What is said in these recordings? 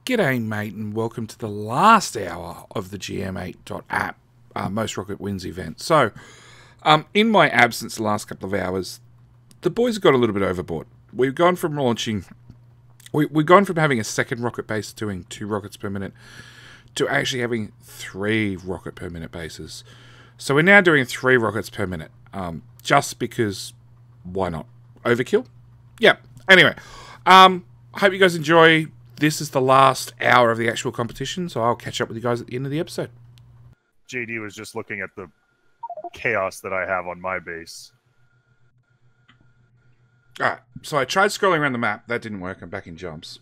G'day, mate, and welcome to the last hour of the GM8.App Most Rocket Wins event. So, in my absence the last couple of hours, the boys have got a little bit overboard. We've gone from launching... We've gone from having a second rocket base doing 2 rockets per minute to actually having 3 rocket per minute bases. So we're now doing 3 rockets per minute. Just because, why not? Overkill? Yeah. Anyway, I hope you guys enjoy. This is the last hour of the actual competition, so I'll catch up with you guys at the end of the episode. JD was just looking at the chaos that I have on my base. Alright, so I tried scrolling around the map. That didn't work. I'm back in jumps.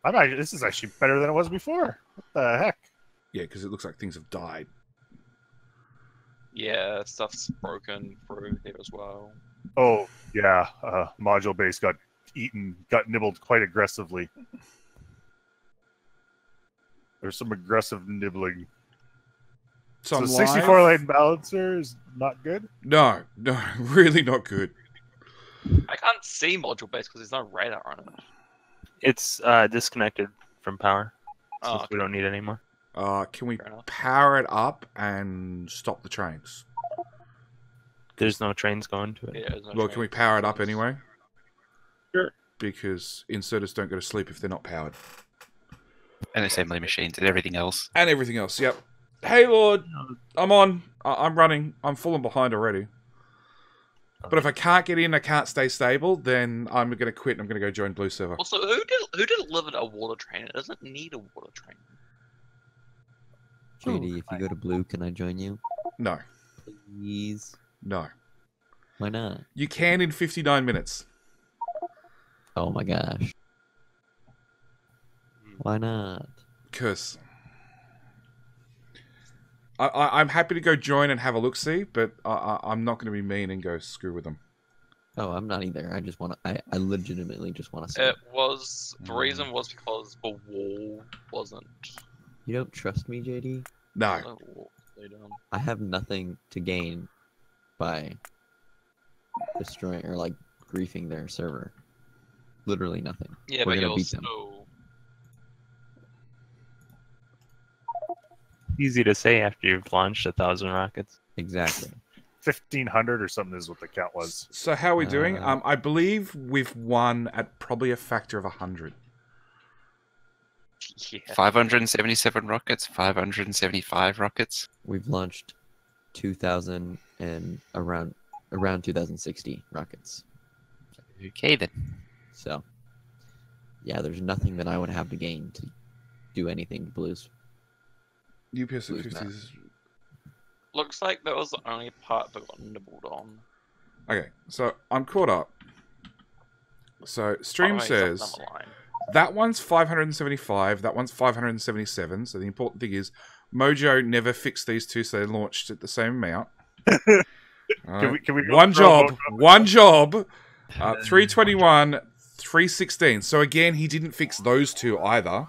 This is actually better than it was before. What the heck? Yeah, because it looks like things have died. Yeah, stuff's broken through here as well. Oh, yeah. Module base got nibbled quite aggressively. There's some aggressive nibbling. So the 64-lane balancer is not good? No, really not good. I can't see module base because there's no radar on it. It's disconnected from power. So Oh, okay. we don't need it anymore. Can we power it up and stop the trains? There's no trains going to it. Yeah, there's no Well, can we power it up anyway? Sure. Because inserters don't go to sleep if they're not powered. And assembly machines and everything else. And everything else, yep. Hey, Lord, I'm on. I'm running. I'm falling behind already. But if I can't get in, I can't stay stable, then I'm going to quit and I'm going to go join Blue server. Also, who delivered a water train? It doesn't need a water train. JD, if you go to Blue, can I join you? No. Please? No. Why not? You can in 59 minutes. Oh my gosh. Why not? Because I'm happy to go join and have a look-see, but I'm not going to be mean and go screw with them. Oh, I'm not either. I just want to... I legitimately just want to see. It was... The reason was because the wall wasn't... You don't trust me, JD? No. I have nothing to gain by destroying or, like, griefing their server. Literally nothing. Yeah, We're but gonna you're beat them. still... Easy to say after you've launched 1,000 rockets. Exactly. 1,500 or something is what the count was. So how are we doing? I believe we've won at probably a factor of 100. Yeah. 577 rockets, 575 rockets. We've launched 2,000 and around 2,060 rockets. Okay then. So, yeah, there's nothing that I would have to gain to do anything to Blues. UPS at Blue's 50s. Looks like that was the only part that got nibbled on. Okay, so I'm caught up. So stream Oh, wait, says something down the line. that one's 575, that one's 577. So the important thing is Mojo never fixed these two, so they launched at the same amount. Alright. Can we go One throw job, Mojo? one job. 321, 316. So again, he didn't fix those two either.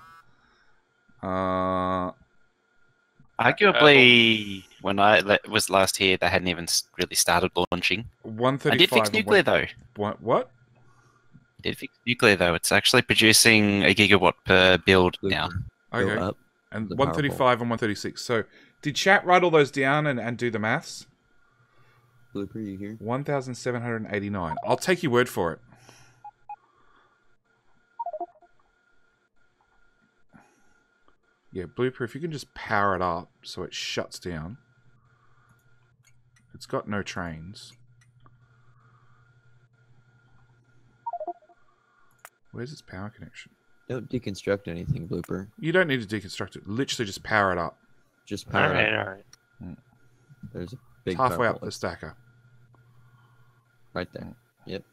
Arguably, when I was last here, they hadn't even really started launching. 135. I did fix nuclear though. What? Did fix nuclear though. It's actually producing a gigawatt per build now. Go Okay. up. And the 135 and 136. So did chat write all those down and do the maths? Blooper, you here? 1,789. I'll take your word for it. Yeah, Blooper, if you can just power it up so it shuts down. It's got no trains. Where's its power connection? Don't deconstruct anything, Blooper. You don't need to deconstruct it. Literally just power it up. Just power it up. Alright. There's a It's big halfway power up the pole stacker. right there. Yep.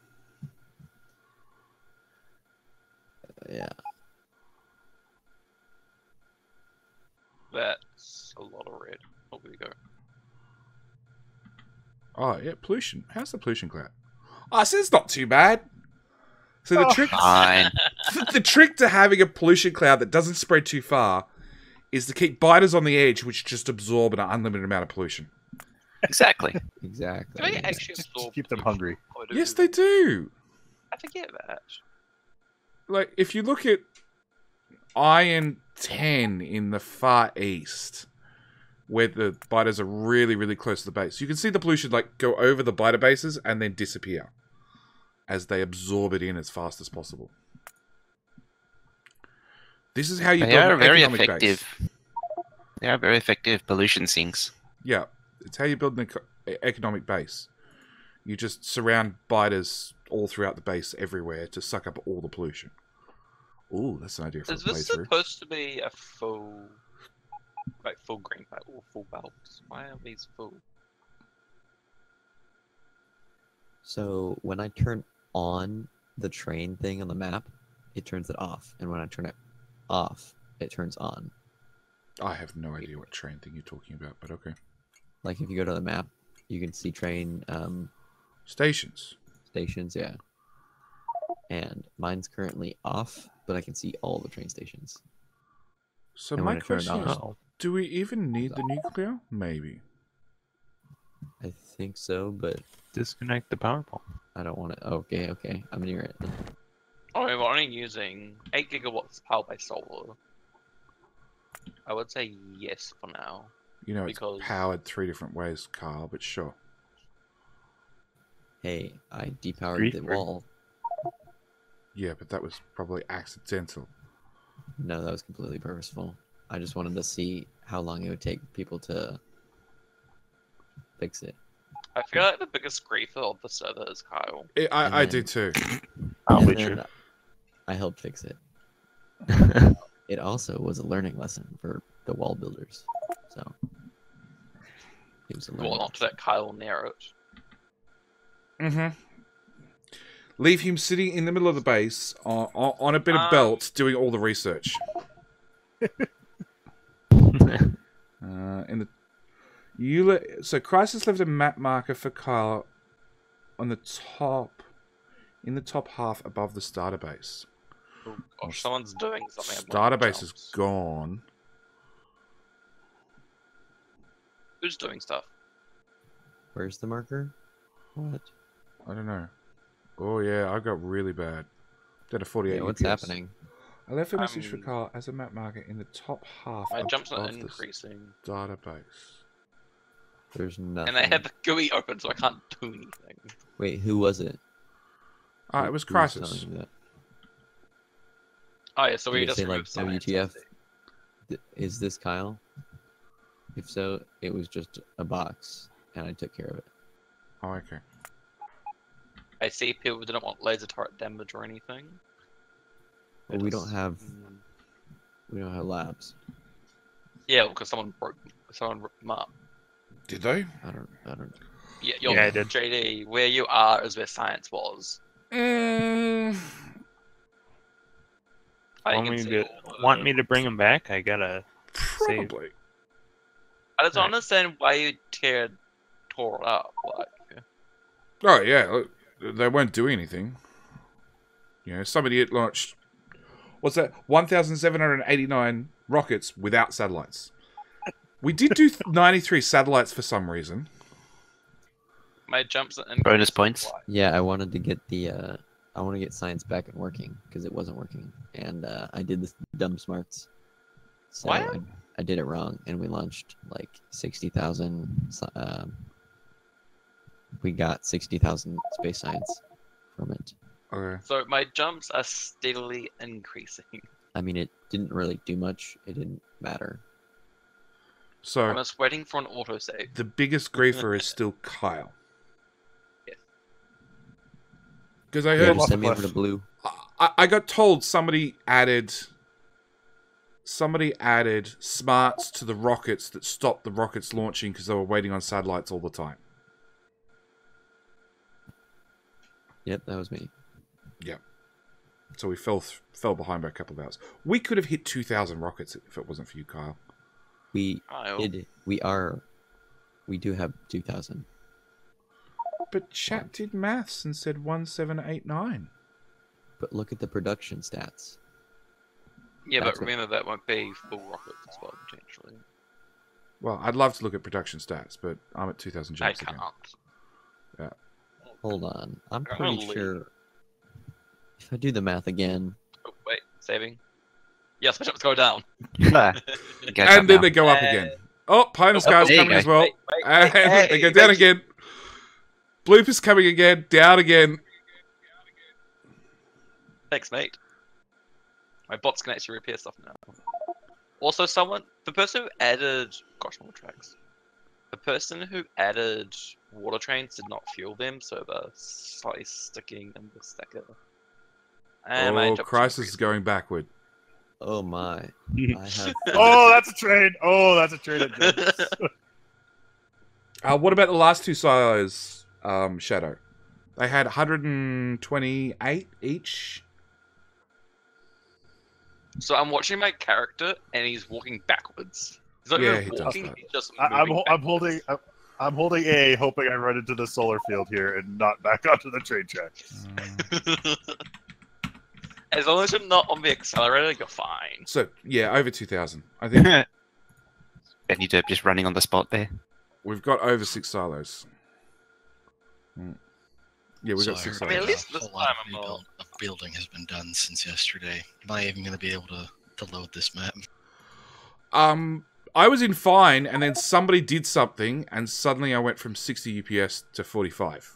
Yeah. That's a lot of red. Oh, there we go. Oh, yeah, pollution. How's the pollution cloud? Oh, so it's not too bad. So the trick... Fine. The trick to having a pollution cloud that doesn't spread too far is to keep biters on the edge, which just absorb an unlimited amount of pollution. Exactly. Exactly. Do they actually Just absorb keep them hungry. pollution? Yes, they do. I forget that. like if you look at Iron 10 in the far east, where the biters are really, really close to the base, you can see the pollution like go over the biter bases and then disappear as they absorb it in as fast as possible. This is how you They build are an very economic effective. base. They are very effective pollution sinks. Yeah, it's how you build an economic base. You just surround biters all throughout the base everywhere to suck up all the pollution. Ooh, that's an idea for a Is this playthrough. supposed to be a full, like full green belt or full belts? Why are these full? So when I turn on the train thing on the map, it turns it off, and when I turn it off, it turns on. I have no idea what train thing you're talking about, but okay. Like if you go to the map, you can see train Stations. stations, yeah. And mine's currently off, but I can see all the train stations. So And my when I turn it question on- is, do we even need the nuclear? Maybe. I think so, but Disconnect the power pole. I don't want to. Okay, okay, I'm near it. Oh, we're only using 8 gigawatts power by solar. I would say yes for now. You know, it's Because- powered 3 different ways, Carl, but sure. Hey, I depowered the Reaper. wall. Yeah, but that was probably accidental. No, that was completely purposeful. I just wanted to see how long it would take people to fix it. I feel like the biggest griefer of the server is Kyle. I And do then- too. Probably And then true. I helped fix it. It also was a learning lesson for the wall builders. So it was a learning Well, not to lesson. let Kyle near it. Mm-hmm. Leave him sitting in the middle of the base on a bit of belt doing all the research. In the so Crisis left a map marker for Kyle on the top, in the top half above the starter base. Oh gosh, someone's doing something. at my Starter base is jobs. gone. Who's doing stuff? Where's the marker? What? I don't know. Oh yeah, I got really bad. Did a 48 Yeah, what's UPS. happening? I left a message for I'm- Carl as a map marker in the top half My jumps are above the increasing. database. There's nothing. And they have the GUI open, so I can't do anything. Wait, who was it? It was Who Crisis. telling you that? Oh yeah, so we Did it just say, like, removed science, WTF? I see. Is this Kyle? If so, it was just a box, and I took care of it. Oh, okay. I see people didn't want laser turret damage or anything. Well, we don't have Mm, labs. Yeah, because someone ripped them up. Did they? I don't. Yeah, Yeah, I did. JD, where you are is where science was. I Want can me see to all of want it. me to bring him back? I gotta. Save. Probably. I just don't Right. understand why you tore it up. Like, Oh yeah, look, they weren't doing anything. You know, somebody had launched, what's that? 1,789 rockets without satellites. We did do 93 satellites for some reason. my jumps are Bonus increasing. points. Why? Yeah, I wanted to get the. I want to get science back and working because it wasn't working, and I did this dumb smarts. So What? I did it wrong, and we launched like 60,000. We got 60,000 space science from it. Okay. So my jumps are steadily increasing. I mean, it didn't really do much. It didn't matter. So I'm just waiting for an autosave. the biggest griefer is still Kyle. Yes. Because I Yeah, heard, off just the send me over cliff. to blue. I got told somebody added smarts to the rockets that stopped the rockets launching because they were waiting on satellites all the time. Yep, that was me. So we fell behind by a couple of hours. We could have hit 2,000 rockets if it wasn't for you, Kyle. We Kyle. did. We do have 2,000. But chat did maths and said 1,789. But look at the production stats. Yeah, but That's what- remember that won't be full rockets as well, potentially. Well, I'd love to look at production stats, but I'm at 2,000 I jumps can't. again. Hold on. I'm I'm pretty gonna leave. sure. If I do the math again, Saving. Yes, my jumps go down. And then they go up again. Oh, Pinus Car's there you coming go. as well. And hey, they go down thank you. again. Bloop is coming again. Down again. Thanks, mate. My bots can actually repair stuff now. Also, the person who added, gosh, more tracks. The person who added water trains did not fuel them, so they're slightly sticking in the stacker. And my Oh, jumps Crisis is going backward. Oh my. I have. Oh, that's a train. Oh, that's a train. What about the last two silos, Shadow? They had 128 each. So I'm watching my character, and he's walking backwards. He's not Yeah, even he does walking; that. he's just I'm moving holding. I'm holding A, hoping I run into the solar field here and not back onto the train track. backwards. As long as you're not on the accelerator, you're fine. So, yeah, over 2,000. I think Benny Derp just running on the spot there. we've got over 6 silos. Yeah, we've So got I 6 heard I mean, at silos. least a this whole lot time of I'm all- building has been done since yesterday. Am I even going to be able to load this map? I was in fine, and then somebody did something, and suddenly I went from 60 UPS to 45.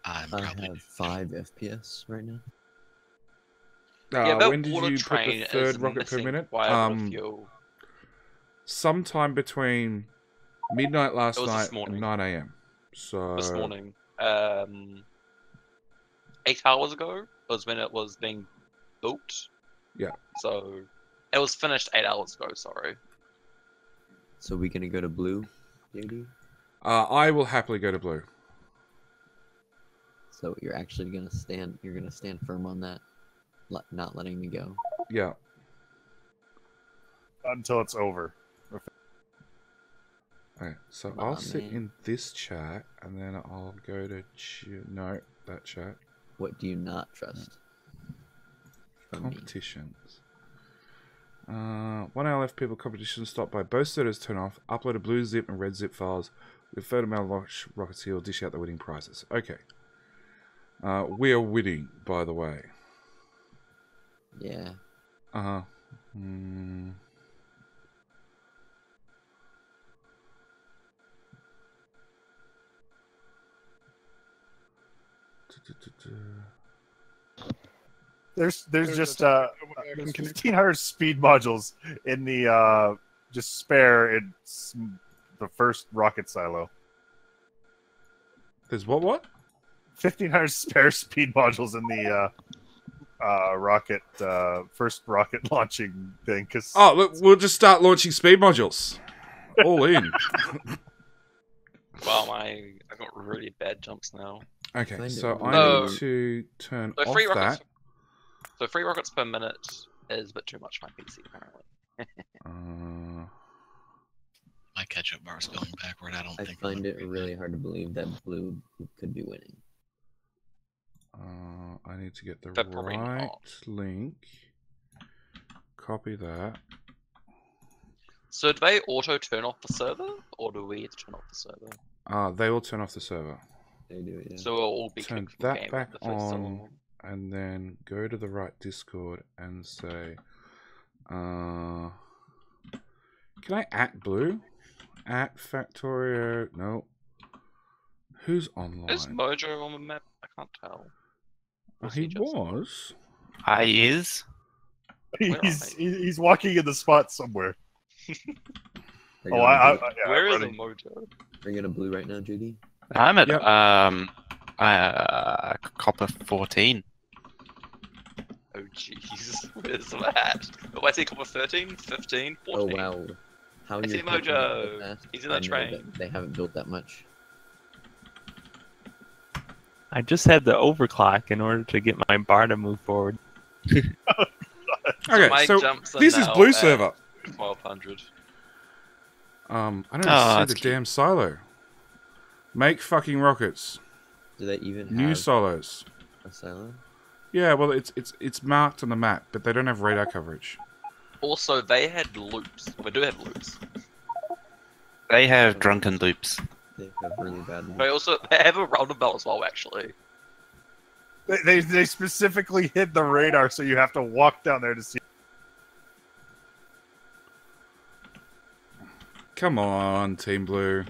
I'm I probably have 5 FPS right now. Yeah, that When did water you put train the is third rocket per missing minute? quite a bit of fuel. Sometime between midnight last It was night this morning. and 9 a.m. So This morning, 8 hours ago was when it was being built. Yeah. So it was finished 8 hours ago. Sorry. So we gonna go to blue, JD? I will happily go to blue. So you're actually gonna stand. You're gonna stand firm on that, not letting me go. Yeah. Until it's over. Okay, so Come I'll on, sit man. in this chat, and then I'll go to no, that chat. What do you not trust? From me. Competitions. 1 hour left. People competitions stop by both servers turn off. Upload a blue zip and red zip files with photo mail launch rocket seal. Dish out the winning prizes. Okay. We are winning, by the way. Yeah. Uh huh. Hmm. There's just 1,500 speed modules in the just spare in the first rocket silo. There's what? 1,500 spare speed modules in the rocket first rocket launching thing. Cause Oh, look, we'll just start launching speed modules. All in. Wow, I got really bad jumps now. Okay, Find it so I really- need to turn So off 3 rockets. that. So 3 rockets per minute is a bit too much for my PC apparently. my ketchup bar is going backward. I don't I think. I'm find gonna it be really hard to believe that blue could be winning. I need to get the But probably right not. link. Copy that. So do they auto turn off the server, or do we have to turn off the server? They will turn off the server. They do it, yeah. So we'll all be Turn kicked from the that game back the first so on. long. And then go to the right Discord and say, can I at Blue? At Factorio? No. Who's online? Is Mojo on the map? I can't tell. Was He just- was. He is. he's walking in the spot somewhere. Are you Oh, on blue? yeah, Where is running. the Mojo? Are you gonna blue right now, JD? I'm at Yep. copper 14. Oh jeez, where's that? Oh, I see copper 13, 15, 14. Oh wow. How I see you're catching up so Mojo. fast, He's in I that know train. that They haven't built that much. I just had to overclock in order to get my bar to move forward. Okay, my so jumps are this is now Blue at server. 1200. I don't Oh, see that's the cute. damn silo. Make fucking rockets. Do they even New have silos. a silo? Yeah, well, it's marked on the map, but they don't have radar coverage. Also, they had loops. We do have loops. They have drunken loops. They have really bad. They also they have a roundabout as well, actually. They specifically hid the radar, so you have to walk down there to see. Come on, Team Blue.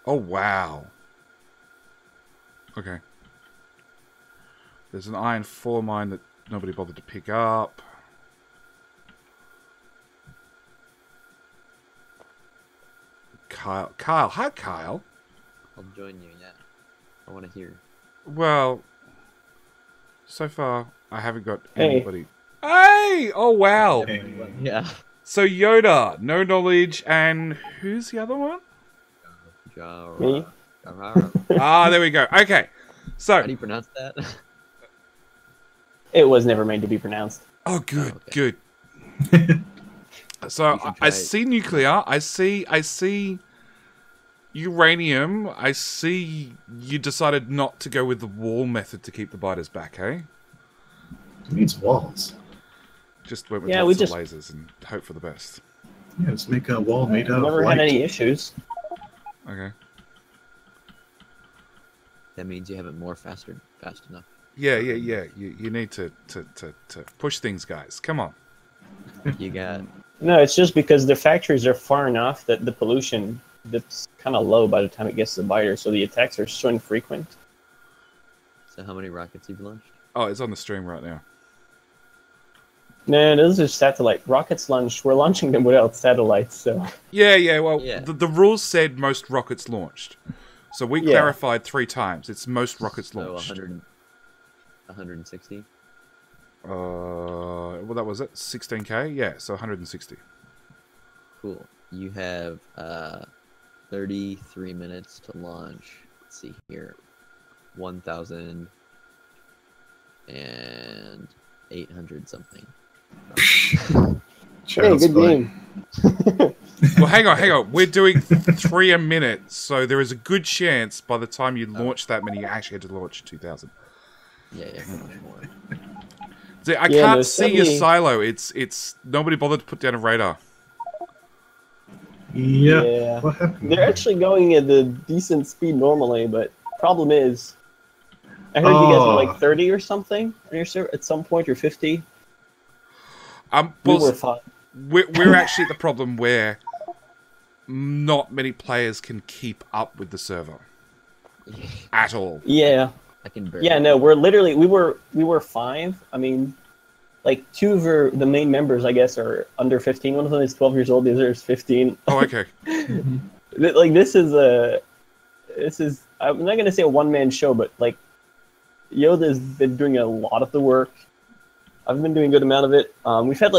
Oh, wow. Okay. There's an iron 4 mine that nobody bothered to pick up. Kyle. Hi, Kyle. I'll join you, yeah. I want to hear. Well, so far, I haven't got Hey. anybody. Hey! Oh, wow. Yeah. So, Yoda, no knowledge, and who's the other one? Me? Ah, there we go. Okay. So, How do you pronounce that? It was never made to be pronounced. oh, good, okay. good. So You can I try it. see nuclear. I see uranium. I see you decided not to go with the wall method to keep the biters back, hey? Who needs walls? Just went with Yeah, lots we of just- lasers and hope for the best. Yeah, let's make a wall made out of Never light. had any issues. Okay. That means you haven't more fast enough. Yeah. You need to push things, guys. Come on. You got No, it's just because the factories are far enough that the pollution that's kind of low by the time it gets to the biter, so the attacks are so infrequent. so how many rockets you've launched? Oh, it's on the stream right now. No, those are satellite rockets launched. We're launching them without satellites, so Yeah. Well, Yeah. The rules said most rockets launched, so we Yeah. clarified 3 times. It's most rockets So launched. 160. Well, that was it. 16K. Yeah, so 160. Cool. You have 33 minutes to launch. Let's see here. 1,800 something. hey, Child's good play. game. Well, hang on. We're doing 3 a minute, so there is a good chance by the time you launch that many, you actually had to launch 2,000. Yeah, much more. See, I Yeah, can't there's see your 70 silo. It's nobody bothered to put down a radar. Yeah. What happened? They're actually going at a decent speed normally, but problem is, I heard you guys were like 30 or something on your server at some point, or 50. We Well, were fine. we're actually at the problem where not many players can keep up with the server at all. Yeah. I can barely. Yeah, no, we're literally we were 5. I mean, like 2 of the main members, I guess, are under 15. One of them is 12 years old. The other is 15. Oh, okay. Like this is I'm not gonna say a one-man show, but like Yoda's been doing a lot of the work. I've been doing a good amount of it. We've had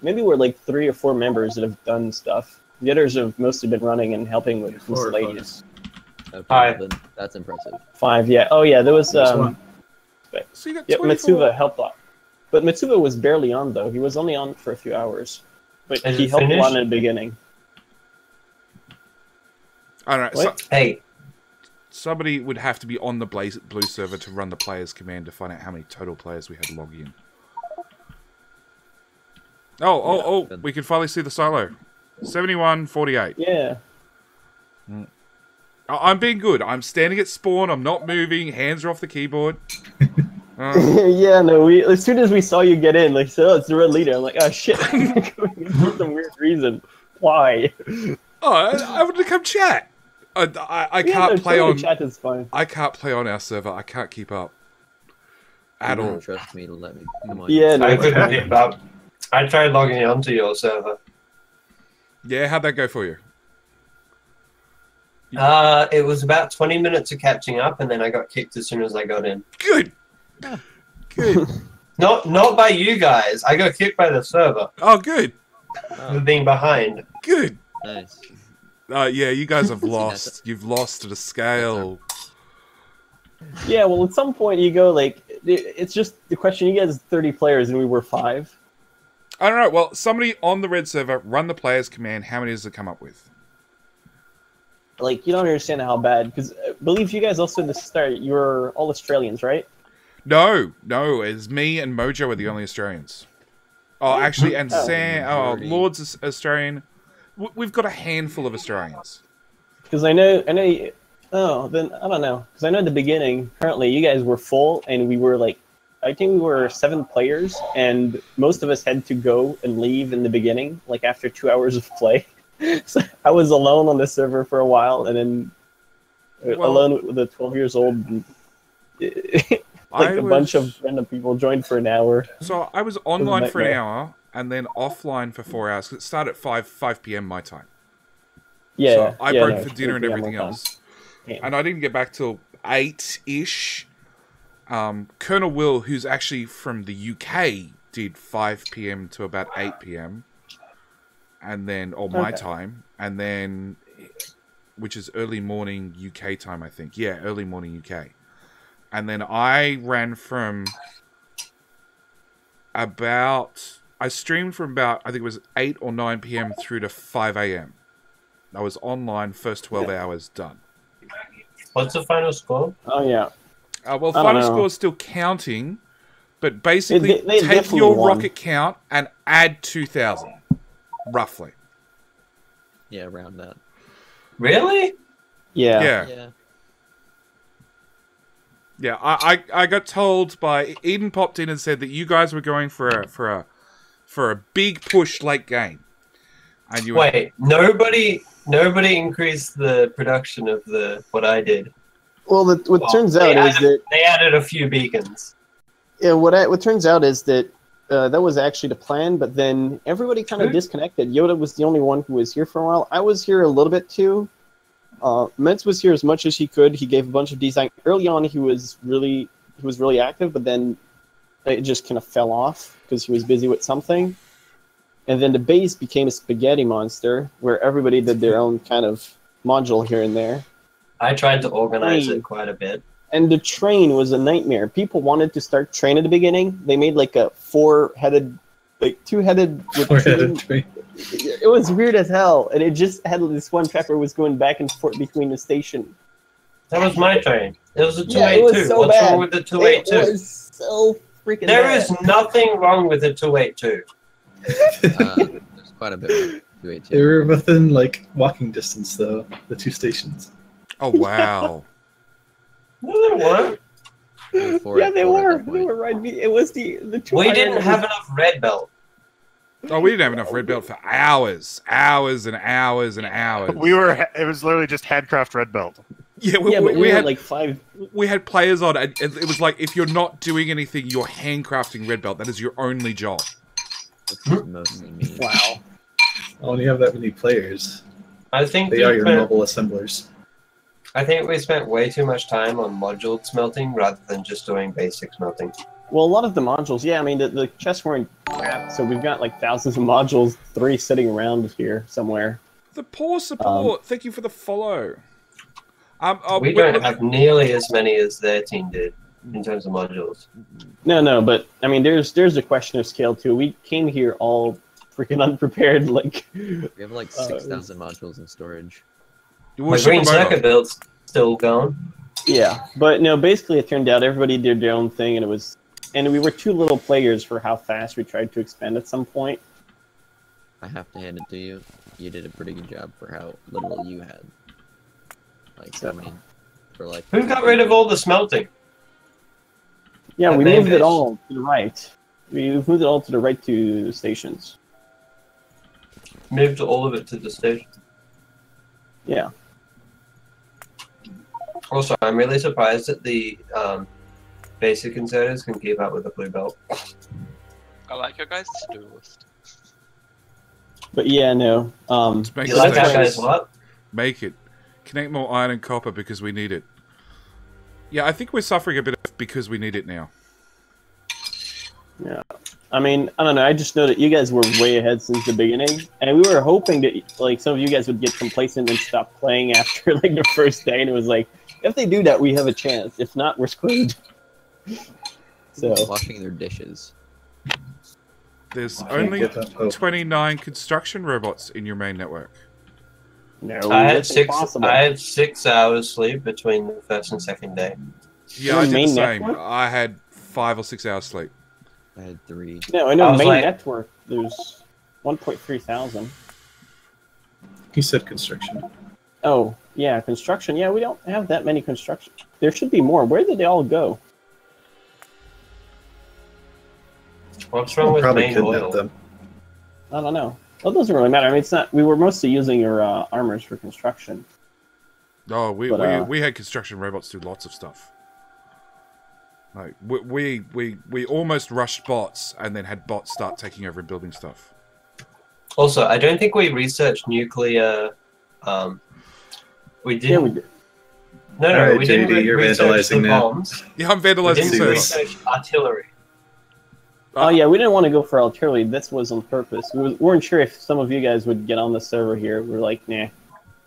maybe we're 3 or 4 members that have done stuff. The others have mostly been running and helping with 4 or 5. miscellaneous. Okay, Hi. then that's impressive. 5, yeah. Oh yeah, there was There's one. So you got Yep, 24. Mitsuba helped out. But Mitsuba was barely on, though. He was only on for a few hours. But Is he it helped a lot finished? in the beginning. All right. So, What? Hey, somebody would have to be on the Blue server to run the players command to find out how many total players we had log in. Oh, we can finally see the silo. 71-48. Yeah. I'm being good. I'm standing at spawn. I'm not moving. Hands are off the keyboard. Yeah, no, as soon as we saw you get in, like, so, oh, it's the red leader. I'm like, oh, shit. For some weird reason. Why? Oh, I wanted to come chat. I Yeah, can't no, play totally on. Chat is fine. I can't play on our server. I can't keep up at You don't all. trust me to let me come on. Yeah, no, I it's couldn't fine. keep up. I tried logging onto your server. Yeah, how'd that go for you? It was about 20 minutes of catching up, and then I got kicked as soon as I got in. Good. Good. Not by you guys. I got kicked by the server Oh, good. for being behind. Good. Nice. Yeah, you guys have that's lost. You've lost at a scale. Yeah, well, at some point you go, like, it's just the question, you guys 30 players and we were 5. I don't know. Well, somebody on the red server run the players command. How many does it come up with? like you don't understand how bad. Because I believe you guys also at the start you were all Australians, right? No, it's me and Mojo are the only Australians. Oh, actually, and Sam. Oh, Majority. Lord's is Australian. We've got a handful of Australians. Because I know. Oh, then I don't know. Because I know at the beginning, currently you guys were full, and we were like, I think we were 7 players, and most of us had to go and leave in the beginning, like after 2 hours of play. So I was alone on the server for a while, and then alone with the 12 years old. And, like a bunch of random people joined for an hour. So I was online for an hour and then offline for 4 hours. 'Cause it started at 5 p.m. my time. Yeah, so I broke no, for dinner and everything else. Yeah. And I didn't get back till 8-ish. ColonelWill, who's actually from the UK, did 5 p.m. to about 8 p.m. And then, or my time. And then, which is early morning UK time, I think. Yeah, early morning UK. And then I ran from I streamed from about, I think it was 8 or 9 p.m. through to 5 a.m. I was online, first 12 hours done. What's the final score? Oh, yeah. Well, final score is still counting, but basically they take your won. rocket count and add 2,000, roughly. Yeah, around that. Really? Yeah. Yeah, I got told by Eden popped in and said that you guys were going for a big push late game. And you Wait, nobody increased the production of what I did. Well, what turns out is that they added a few beacons. Yeah, what turns out is that that was actually the plan, but then everybody kind of disconnected. Yoda was the only one who was here for a while. I was here a little bit too. Metz was here as much as he could. He gave a bunch of design. Early on, he was really active, but then it just kind of fell off because he was busy with something. And then the base became a spaghetti monster where everybody did their own kind of module here and there. I tried to organize it quite a bit. And the train was a nightmare. People wanted to start train at the beginning. They made like a two-headed train. It was weird as hell. And it just had this one track where it was going back and forth between the station. That was my train. It was a 282. Yeah, it was so What's bad. wrong with the 282? It was so freaking There bad. is nothing wrong with the 282. There's quite a bit of 282. They were within like walking distance, though. The 2 stations. Oh wow! No, they weren't. Yeah, they were. They were right. It was the two. We didn't have enough red belt. Oh, we didn't have enough red belt for hours and hours and hours. It was literally just handcraft red belt. Yeah, we had like 5. We had players on, and it was like if you're not doing anything, you're handcrafting red belt. That is your only job. Mostly me. Wow. When you have that many players, I think they are your mobile assemblers. I think we spent way too much time on module smelting rather than just doing basic smelting. Well, a lot of the modules, yeah. I mean, the chests weren't crap, so we've got like thousands of modules, 3 sitting around here somewhere. The poor support. Thank you for the follow. We don't have nearly as many as their team did in terms of modules. No, but I mean, there's a question of scale too. We came here all freaking unprepared. Like we have like 6,000 modules in storage. My green circuit build's still going. Yeah, but no, basically it turned out everybody did their own thing, and we were too little players for how fast we tried to expand at some point. I have to hand it to you. You did a pretty good job for how little you had. Like so many, for like. Who got rid of all the smelting? Yeah, we moved it all to the right. We moved it all to the right to the stations. Moved all of it to the station. Yeah. Also, I'm really surprised that the basic inserters can keep up with the blue belt. I like your guys' to-do list. But yeah, no. Make You like that guy's what? Make it. Connect more iron and copper because we need it. Yeah, I think we're suffering a bit of because we need it now. Yeah. I mean, I don't know. I just know that you guys were way ahead since the beginning, and we were hoping that like some of you guys would get complacent and stop playing after like the first day. And it was like, if they do that, we have a chance. If not, we're screwed. So washing their dishes. There's only 29 construction robots in your main network. No, I had that's 6. impossible. I had 6 hours sleep between the first and second day. Yeah, Your I did the main same. network? I had 5 or 6 hours sleep. I had 3. No, I know I was main like- network. There's 1.3 thousand. He said construction. Oh, yeah, construction. Yeah, we don't have that many construction. There should be more. Where did they all go? What's wrong with Probably main kidnapped oil? them. I don't know. Well, it doesn't really matter. I mean, it's not. We were mostly using your armors for construction. Oh, But, we had construction robots do lots of stuff. Like we almost rushed bots and then had bots start taking over and building stuff. Also, I don't think we researched nuclear. We didn't. Yeah, we did. No, All right, we didn't JD, you're research the vandalizing now. bombs. Yeah, I'm We vandalizing didn't the server. research artillery. Oh yeah, we didn't want to go for artillery. This was on purpose. We weren't sure if some of you guys would get on the server here. We're like, nah,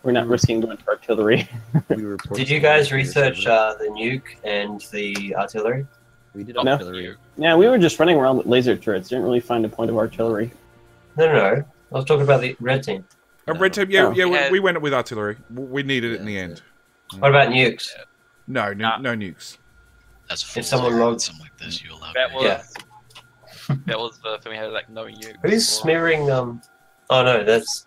we're not risking going for artillery. We were Did you guys research the nuke and the artillery? We did No. artillery. Yeah, we were just running around with laser turrets. Didn't really find a point of artillery. No. I was talking about the red team. And red team, yeah, Oh. yeah, we went with artillery. We needed it in the Yeah, end. What about nukes? No nukes. That's full. If someone logs- something like this, you allow. That was Yeah. that was the thing we had like no you. Who's smearing? Oh no, that's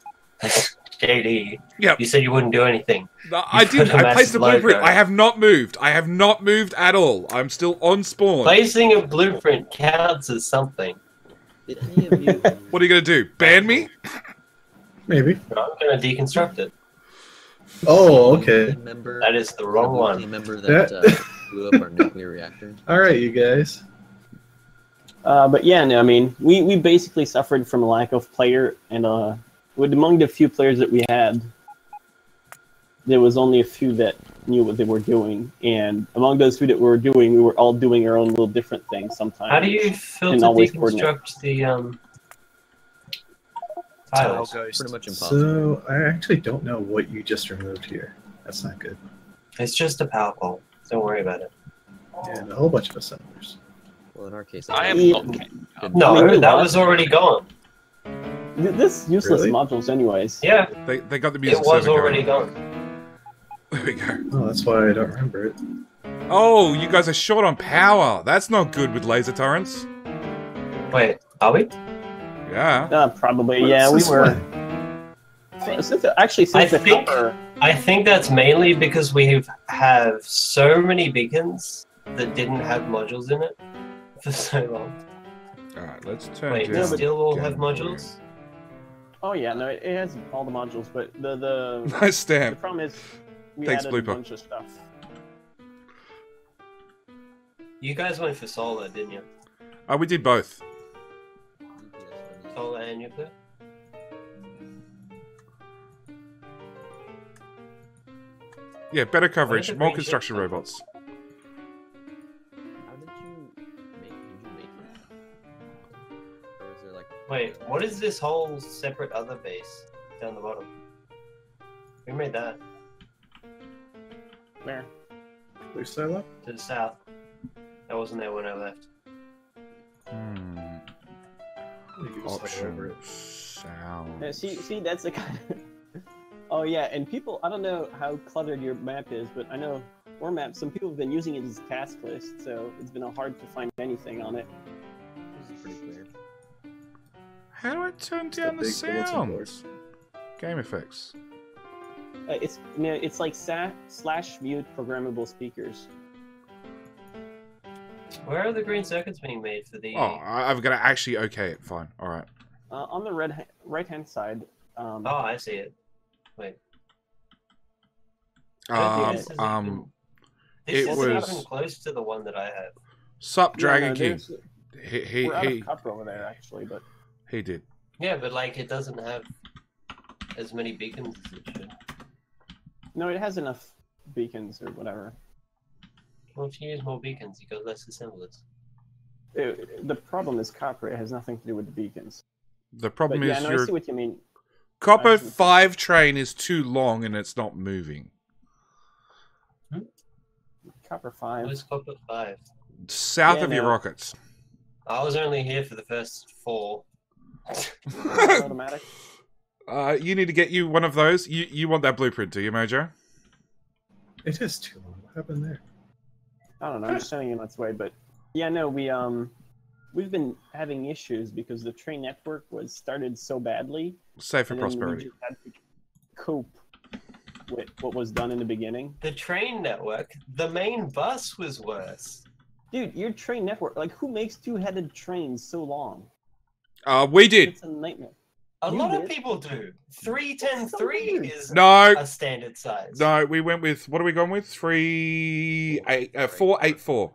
JD. Yep. You said you wouldn't do anything. No, I did. put a I placed the massive blueprint. logo. I have not moved. I have not moved at all. I'm still on spawn. Placing a blueprint counts as something. Did any of you? What are you gonna do? Ban me? Maybe. I'm going to deconstruct it. Oh, okay. Remember That is the wrong one. Remember that blew up our nuclear reactor? All right, you guys. But yeah, no, I mean, we basically suffered from a lack of player, and with among the few players that we had, there was only a few that knew what they were doing, and among those few that we were doing, we were all doing our own little different things sometimes. How do you filter always coordinate. deconstruct the tiles? Pretty much impossible. So I actually don't know what you just removed here. That's not good. It's just a power pole. Don't worry about it. And a whole bunch of assemblers. Well, in our case, I am Yeah. not. No, I mean, that was already gone. This useless Really? modules, anyways. Yeah, They got the music it was server already going. gone. There we go. Oh, that's why I don't remember it. Oh, you guys are short on power. That's not good with laser torrents. Wait, are we? Yeah. Probably, What's yeah, we this were. one? Since the I think- copper, I think that's mainly because we have so many beacons that didn't have modules in it for so long. All right, let's turn Wait, down. they still all have game modules? oh yeah, no, it has all the modules, but the Nice the stamp. problem is we Thanks, added a Blooper. bunch of stuff. You guys went for solar, didn't you? We did both. Solar and nuclear? Yeah, better coverage, the more green construction ship? robots. How did you make it? Or is there like Wait, what is this whole separate other base down the bottom? Who made that? Where? Blue silo? To the south. That wasn't there when I left. Hmm. You just hover over Option. it. Sound. See, that's the kind of. Oh yeah, and people, I don't know how cluttered your map is, but I know our map. Some people have been using it as a task list, so it's been hard to find anything on it. this is pretty clear? How do I turn Just a down the big bulletin board. sound? Game effects. It's like slash mute programmable speakers. Where are the green circuits being made for the... Oh, I've got to actually okay it. Fine. All right. On the right hand side. Oh, I see it. Wait. This This it isn't was- even close to the one that I have. Sup, Dragon no, King. there's- He We're out he of copper over there actually, but he did. Yeah, but like it doesn't have as many beacons as it should. no, it has enough beacons or whatever. Well, if you use more beacons, you got less assemblers. The problem is copper. It has nothing to do with the beacons. The But problem yeah, is no, I your see what you mean. copper I see. 5 train is too long and it's not moving. Copper 5. Where's Copper 5? South Yeah, of your no. rockets. I was only here for the first 4. Automatic. You need to get you one of those. You want that blueprint, do you, Mojo? It is too long. What happened there? I don't know. I'm just sending it on its way, but yeah, no, we've been having issues because the train network was started so badly. Save for and then we prosperity. just had to cope with what was done in the beginning. The train network, the main bus was worse. Dude, your train network, like, who makes two-headed trains so long? We did. It's a nightmare. A You lot of did? people do. 310-3 is No, a standard size. no, we went with what are we going with? 484.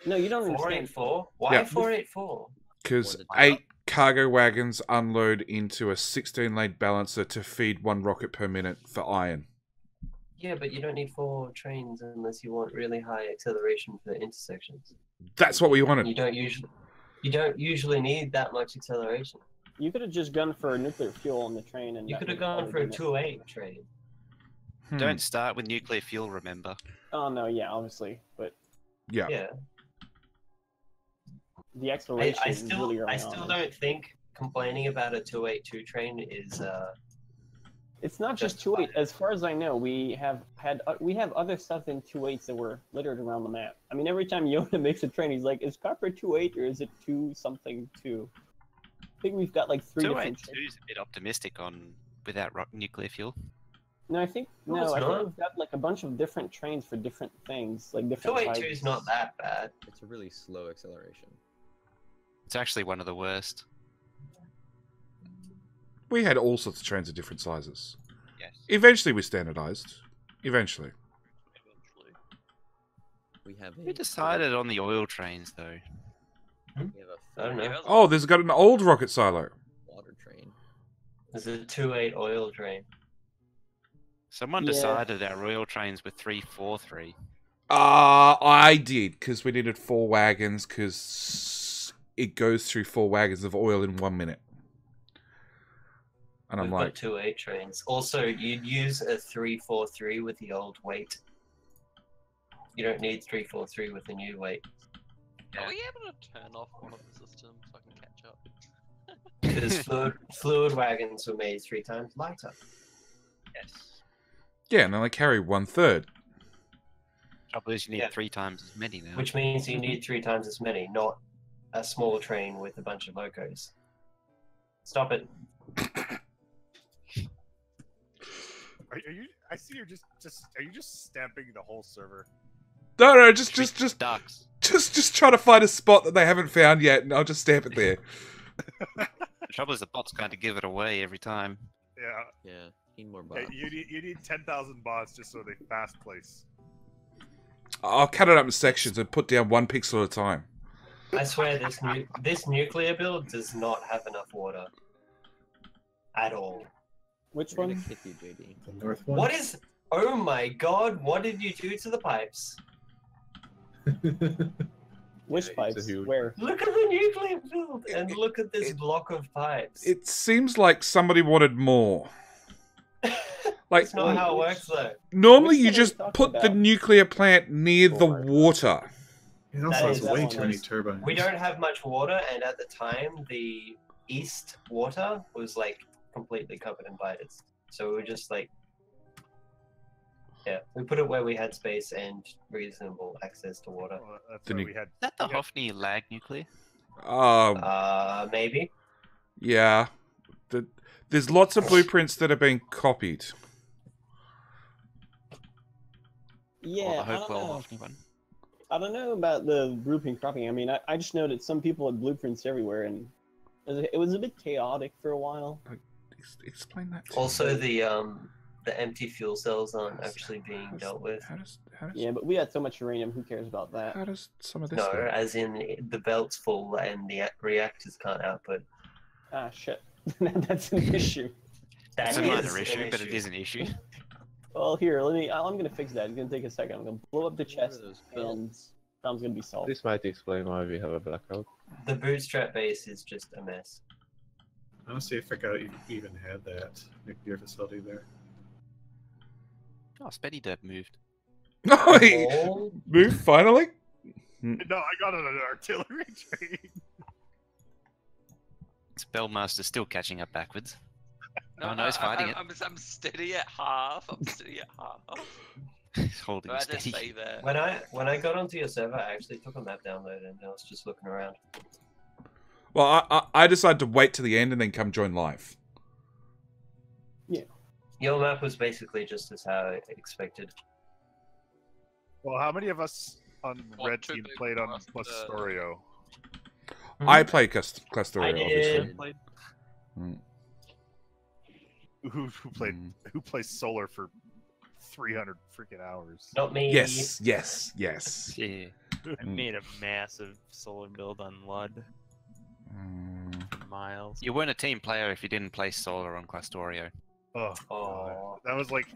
No, you don't understand. 484? Why Yeah. 484? Because 8 cargo wagons unload into a 16-lane balancer to feed 1 rocket per minute for iron. Yeah, but you don't need 4 trains unless you want really high acceleration for the intersections. That's what we wanted. You don't usually need that much acceleration. You could have just gone for nuclear fuel on the train, and You that could have would gone for a probably been it. 2.8 train. Don't start with nuclear fuel, remember. Oh no, yeah, obviously, but Yeah. Yeah. the acceleration I is really early still on. don't think complaining about a 282 train is It's not just 2.8. As far as I know, we have other stuff than 2.8s that were littered around the map. I mean, every time Yoda makes a train, he's like, "Is Copper 2.8 or is it 2 something 2?" I think we've got like 3 different. 282 is a bit optimistic on without nuclear fuel. No, I think No, it's I not. think we've got like a bunch of different trains for different things, like different. 282 is not that bad. It's a really slow acceleration. It's actually one of the worst. We had all sorts of trains of different sizes. Yes. Eventually we standardized. Eventually. We have Who decided on the oil trains, though? We have a I don't know. Oh, there's got an old rocket silo. water train. There's a 2.8 oil train. Someone Yeah. decided our oil trains were 343. I did, because we needed 4 wagons, because it goes through 4 wagons of oil in 1 minute. And I'm We've like, got 2.8 trains. Also, you'd use a 343 with the old weight. You don't need 343 with the new weight. Are we able to turn off one of the systems so I can catch up? Because fluid wagons were made 3 times lighter. Yes. yeah, and then they carry 1/3. Trouble is, you need Yeah. 3 times as many now. Which means you need 3 times as many, not a small train with a bunch of locos. Stop it. Are you? I see you're just. Are you just stamping the whole server? No, just ducks. just try to find a spot that they haven't found yet, and I'll just stamp it there. The trouble is, the bots kind of give it away every time. Yeah. Yeah, need more Hey, bots. you need 10,000 bots just so they fast place. I'll cut it up in sections and put down 1 pixel at a time. I swear this nuclear build does not have enough water. At all. Which We're gonna one? kick you, JD. The north one. What is... Oh my god, what did you do to the pipes? Which it's pipes? a huge- Where? Look at the nuclear build and look at this block of pipes. It seems like somebody wanted more. Like, That's not how it works though. normally Which you one are you just talking put the about? nuclear plant near the Or- water. It also That has is- way that too one many is- turbines. We don't have much water, and at the time, the east water was like completely covered in biters. So we were just like, yeah, we put it where we had space and reasonable access to water. Well, that's Didn't why you- we had. Is that the we had- Hoffney lag nuclear? Maybe. Yeah. There's lots of blueprints that are being copied. Yeah, Or the I don't Hopewell know. Hoffney one? I don't know about the grouping cropping. I mean, I just know that some people had blueprints everywhere, and it was a bit chaotic for a while. Explain that. To Also, the empty fuel cells aren't actually being dealt with. How does Yeah, but we had so much uranium. Who cares about that? how does some of this No, work? as in the belt's full and the reactors can't output. Ah, shit. That's an issue. It's That a is minor an issue, but it is an issue. Well, here, I'm gonna fix that. It's gonna take a second. I'm gonna blow up the What are chest, those and belts? problem's gonna be solved. This might explain why we have a blackout. The bootstrap base is just a mess. Honestly, I forgot you even had that nuclear facility there. Oh, Speddy Derp moved. No, he Oh, moved finally. No, I got on an artillery train. Spellmaster's still catching up backwards. Oh, no, he's fighting it. I'm steady at half. I'm steady at half. He's holding But I just steady. stay there. When I got onto your server, I actually took a map download and I was just looking around. Well, I decided to wait to the end and then come join live. Your map was basically just as how I expected. Well, how many of us on What Red took Team it played on across the- Clustorio? I play Clustorio, I obviously. did. Mm. Who plays Solar for 300 freaking hours? Not me. Yes. Yeah. I made a massive solar build on Lud for miles. You weren't a team player if you didn't play Solar on Clustorio. Oh, Aw. God. That was like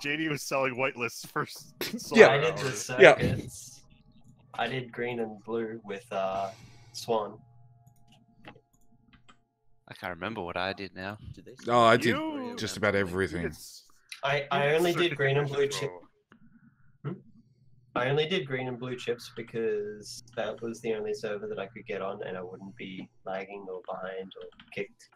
JD was selling whitelists for Solar. Yeah. I did the hours. circuits. I did green and blue with Swan. I can't remember what I did now. Did they Oh, I did You- just about everything. It's- I you only circuit did green and blue division, chip. I only did green and blue chips because that was the only server that I could get on, and I wouldn't be lagging or behind or kicked.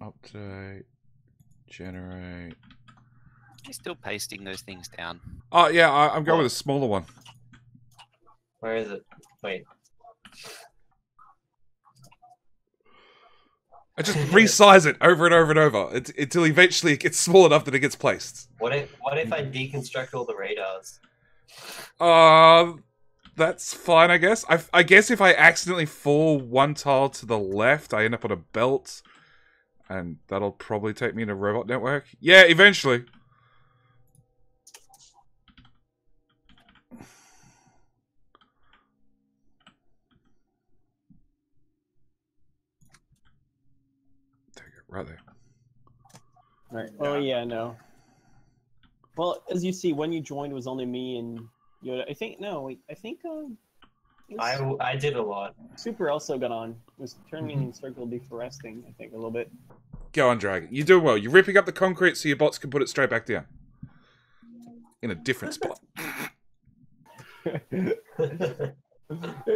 Update. Generate. He's still pasting those things down. Oh, yeah, I'm going with a smaller one. Where is it? Wait. I just resize it over and over and over until eventually it gets small enough that it gets placed. What if I deconstruct all the radars? That's fine, I guess. I guess if I accidentally fall one tile to the left, I end up on a belt. And that'll probably take me into robot network. Yeah, eventually. Take it right there. Right. Oh yeah, no. Well, as you see, when you joined, it was only me and Yoda. I think it was I did a lot. Super also got on. It was turning circle deforesting, I think, a little bit. Go on, Dragon. You're doing well. You're ripping up the concrete so your bots can put it straight back down. In a different spot.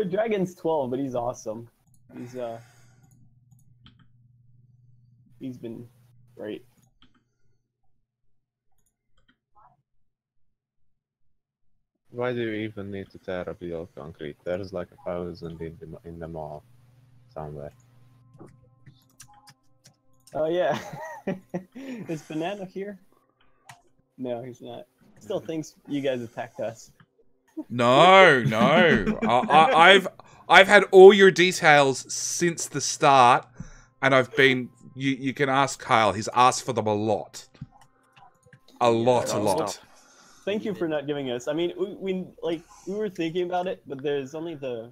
Dragon's 12, but he's awesome. He's been great. Why do you even need to tear up your concrete? There's like 1,000 in the mall somewhere. Oh yeah. Is Banana here? No, he's not. Still thinks you guys attacked us. No. I've had all your details since the start, and I've been. You can ask Kyle. He's asked for them a lot. A lot. Thank you for not giving us. I mean, we were thinking about it, but there's only the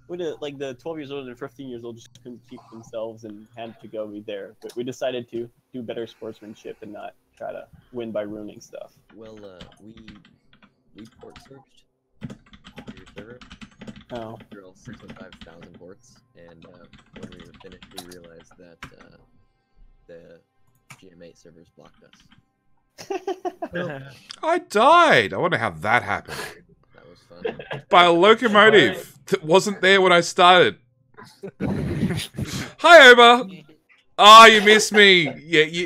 12 years old and 15 years old just couldn't keep themselves and had to go be there. But we decided to do better sportsmanship and not try to win by ruining stuff. Well, we port searched your server. Oh. Through all 6,500 ports, and when we were finished, we realized that the GM8 servers blocked us. I died. I wonder how that happened. That was fun. By a locomotive that wasn't there when I started. Hi, Oba. Oh, you missed me. Yeah,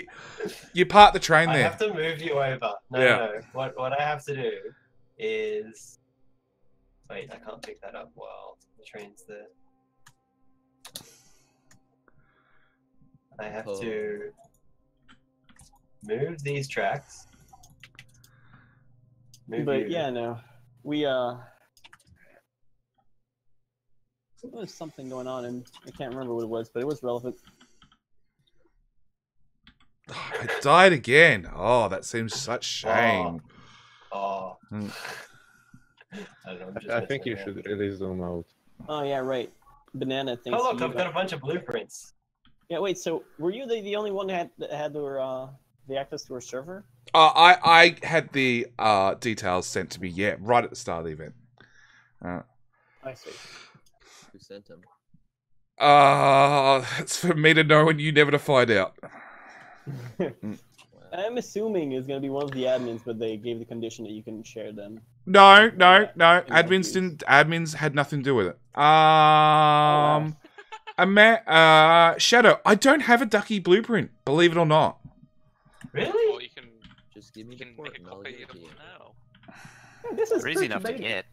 you parked the train there. I have to move you over. No. What I have to do is wait. I can't pick that up while the train's there. I have to move these tracks. But yeah, no. We there was something going on, and I can't remember what it was, but it was relevant. I died again. Oh, that seems such shame. Oh. Mm. I don't know, I think you should really zoom out. Oh yeah, right. Banana thinks. Oh look, I've got a bunch of blueprints. Yeah, wait. So were you the only one that had the access to our server? I had the details sent to me. Yeah, right at the start of the event. I see. Who sent them? It's for me to know and you never to find out. I'm assuming it's gonna be one of the admins, but they gave the condition that you can share them. No. Invite Admins keys. didn't. Admins had nothing to do with it. wow. Shadow. I don't have a ducky blueprint. Believe it or not. Really? Or you can Just give me you the can port make a and I'll copy give it of to you. it now. Yeah, this is They're easy enough to betting. get.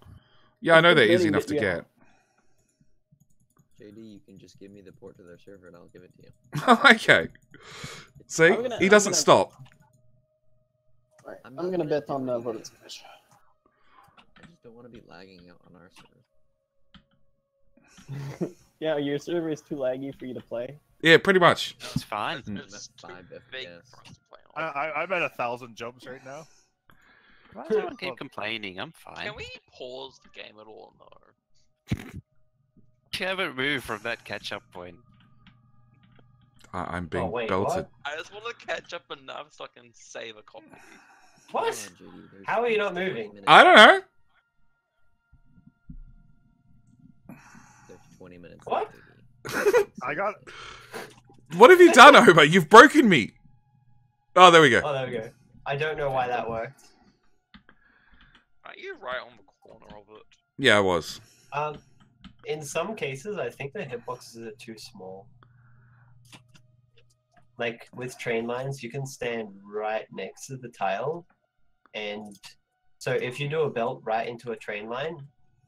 Yeah, I know It's they're betting easy enough that- to yeah. get. JD, you can just give me the port to their server and I'll give it to you. Okay. See, I'm he doesn't gonna- stop. Alright, I'm I'm not gonna gonna bet on do it. voted smash. I just don't want to be lagging out on our server. Yeah, your server is too laggy for you to play. Yeah, pretty much. It's fine. It's too 5 big FPS. for us to play on. I'm at 1,000 jumps right now. Why does everyone keep complaining? I'm fine. Can we pause the game at all? No. You haven't moved from that catch-up point. I'm being wait, belted. what? I just want to catch up enough so I can save a copy. What? Come on, JD, there's How are you not 20 moving? minutes I don't know. There's 20 minutes What? left, JD. I got What have you done, Oba? You've broken me. Oh, there we go. Oh, there we go. I don't know why that worked. Are you right on the corner of it? Yeah, I was. In some cases, I think the hitboxes are too small. Like with train lines, you can stand right next to the tile, and so if you do a belt right into a train line,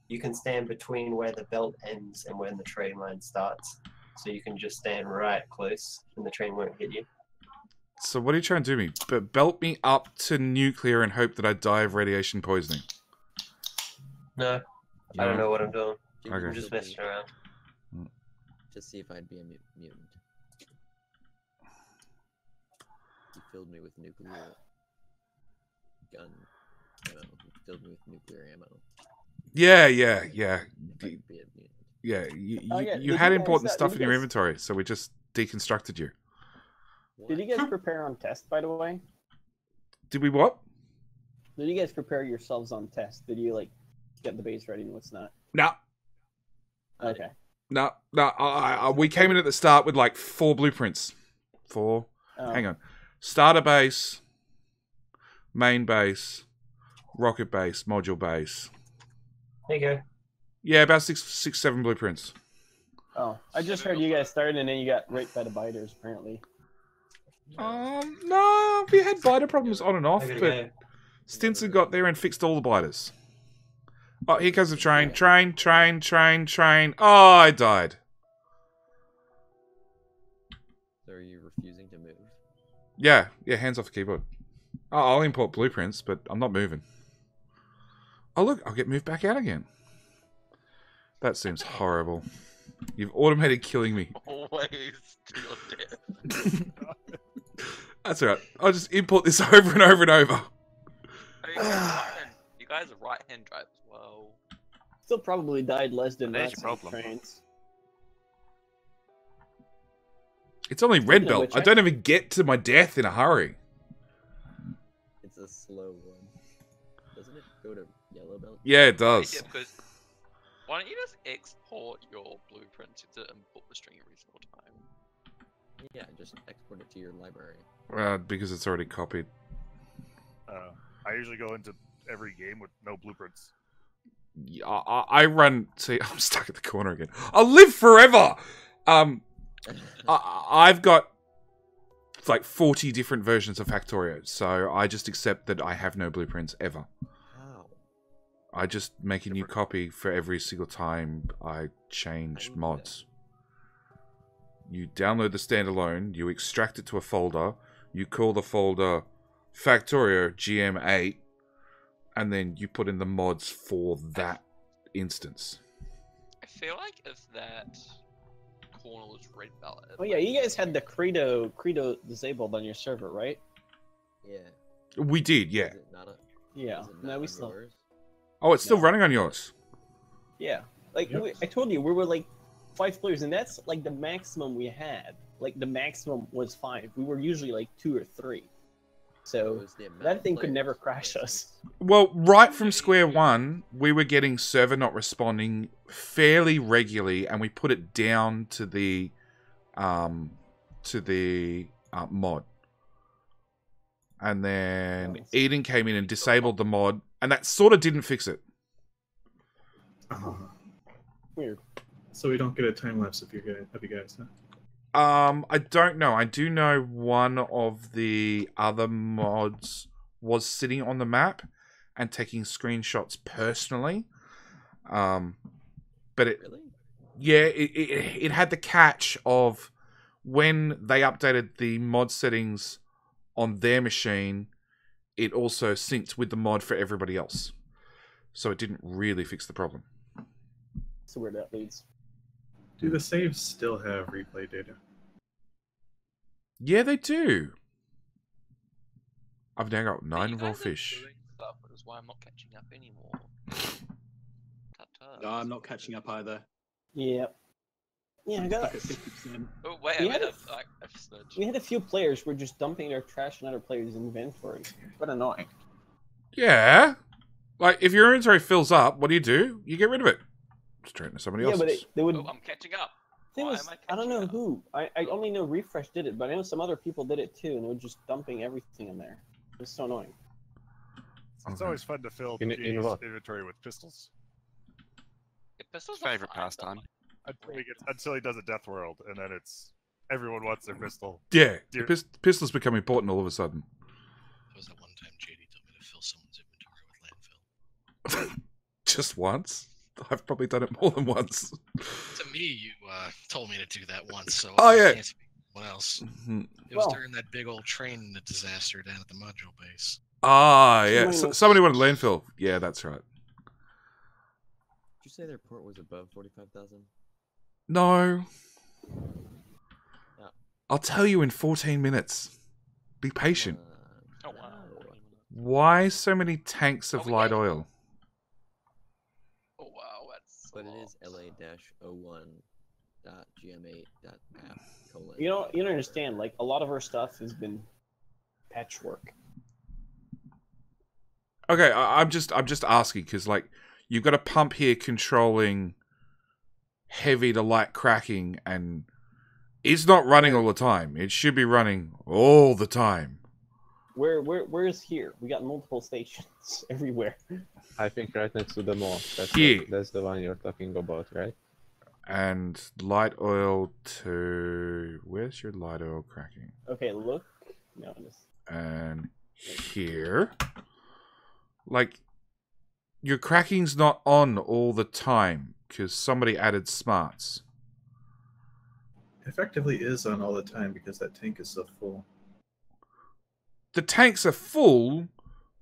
you can stand between where the belt ends and when the train line starts. So you can just stand right close, and the train won't hit you. So what are you trying to do me? Belt me up to nuclear and hope that I die of radiation poisoning. No, I don't know what I'm doing. JD, Okay. I'm just messing around. Just see if I'd be a mutant. You filled me with nuclear gun ammo. You filled me with nuclear ammo. Yeah. If I'd be a mutant. Yeah, Oh, yeah, you did had you important guys, stuff did in you your guys- inventory, so we just deconstructed you. Did you guys prepare on test, by the way? Did we what? Did you guys prepare yourselves on test? Did you, like, get the base ready and what's not? No. Okay. No. We came in at the start with like 4 blueprints. 4. Oh. Hang on. Starter base, main base, rocket base, module base. There you go. Yeah, about 7 blueprints. Oh, I just heard you guys started and then you got raped by the biters, apparently. No, we had biter problems on and off, I gotta but go. Stinson got there and fixed all the biters. Oh, here comes the train. Train. Oh, I died. So are you refusing to move? Yeah, hands off the keyboard. Oh, I'll import blueprints, but I'm not moving. Oh, look, I'll get moved back out again. That seems horrible. You've automated killing me. Always to your death. That's alright. I'll just import this over and over and over. You guys are right-hand drive as well. Still probably died less than There's lots your of problem. trains. It's only red Speaking of belt. which, I don't even get to my death in a hurry. It's a slow one. Doesn't it go to yellow belt? Yeah, it does. Yeah, because why don't you just export your blueprints into import the string every single time? Yeah, just export it to your library. Because it's already copied. I usually go into every game with no blueprints. Yeah, I run. See, I'm stuck at the corner again. I'll live forever. I've got like 40 different versions of Factorio, so I just accept that I have no blueprints ever. How? I just make a new copy for every single time I change mods. You download the standalone, you extract it to a folder, you call the folder Factorio GM8, and then you put in the mods for that instance. I feel like if that corner was red belt. Oh yeah, you guys had the Credo disabled on your server, right? Yeah. We did, yeah. Is it not a, Yeah. is it No, not we on still. yours? Oh, it's still running on yours. Yeah. Like I told you, we were like 5 players, and that's like the maximum we had. Like the maximum was 5. We were usually like 2 or 3. So was the amount that of thing could players, never for crash us. instance. Well, right from square one, we were getting server not responding fairly regularly, and we put it down to the mod. and then Eden came in and disabled the mod, and that sort of didn't fix it. Weird. So we don't get a time lapse of you guys, huh? I don't know. I do know one of the other mods was sitting on the map and taking screenshots personally. But it, Really? yeah, it had the catch of when they updated the mod settings on their machine, it also synced with the mod for everybody else. So it didn't really fix the problem. So where that leads. Do the saves still have replay data? Yeah, they do. I've now got But 9 you raw guys are fish. doing stuff, which is why I'm not catching up anymore. No, I'm not catching up either. Yep. Yeah, I got Stuck at 50%. Oh wait, We I had mean, a- I've snitched. We had a few players who were just dumping their trash in other players' inventory. But annoying. Yeah. Like, if your inventory fills up, what do? You get rid of it. Straight into somebody Yeah, else's. but they would. Oh, I'm catching up. Thing Why was, am I I don't know catching up? who. I only know Refresh did it, but I know some other people did it too, and they were just dumping everything in there. It was so annoying. It's Okay. always fun to fill In Genie's what? inventory with pistols Yeah, pistols are Favorite fine, pastime. until he does a Death World, and then it's everyone wants their pistol. Yeah. Dear- The pistol's become important all of a sudden. There was that one time JD told me to fill someone's inventory with landfill. Just once? I've probably done it more than once. To me, you told me to do that once, so Oh, I yeah. can't speak for anyone else. Mhm. It was Well- during that big old train disaster down at the module base. Ah, yeah. Somebody Somebody wanted landfill. Yeah, that's right. Did you say their port was above 45,000? No. Yeah. I'll tell you in 14 minutes. Be patient. Oh wow. Why so many tanks of Oh, light yeah. oil? Oh wow, that's. But a it is lot. LA-01.GM8.App. You don't understand. Like a lot of our stuff has been patchwork. Okay, I'm just asking because like you've got a pump here controlling heavy to light cracking, and it's not running all the time. It should be running all the time. Where is here? We got multiple stations everywhere. I think right next to the mall. Here. That's the one you're talking about, right? And light oil to where's your light oil cracking? Okay, look. No, this. And here, like your cracking's not on all the time because somebody added smarts. Effectively is on all the time because that tank is so full. The tanks are full,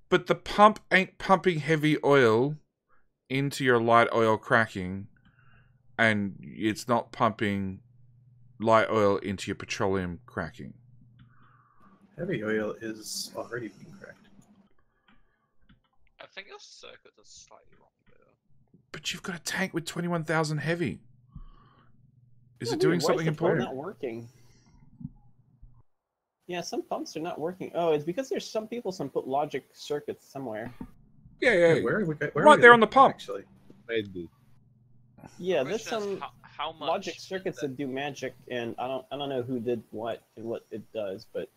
but the pump ain't pumping heavy oil into your light oil cracking, and it's not pumping light oil into your petroleum cracking. Heavy oil is already being cracked. I think your circuits are slightly wrong there. But you've got a tank with 21,000 heavy. Is Yeah, it doing weird. Why something is the pump important? not working? Yeah, some pumps are not working. Oh, it's because there's some put logic circuits somewhere. Yeah. Yeah, where are we? Where are Right we there on the looking, pump. Actually, Maybe. Yeah, there's Question is, some how much logic is circuits that do magic, and I don't know who did what and what it does, but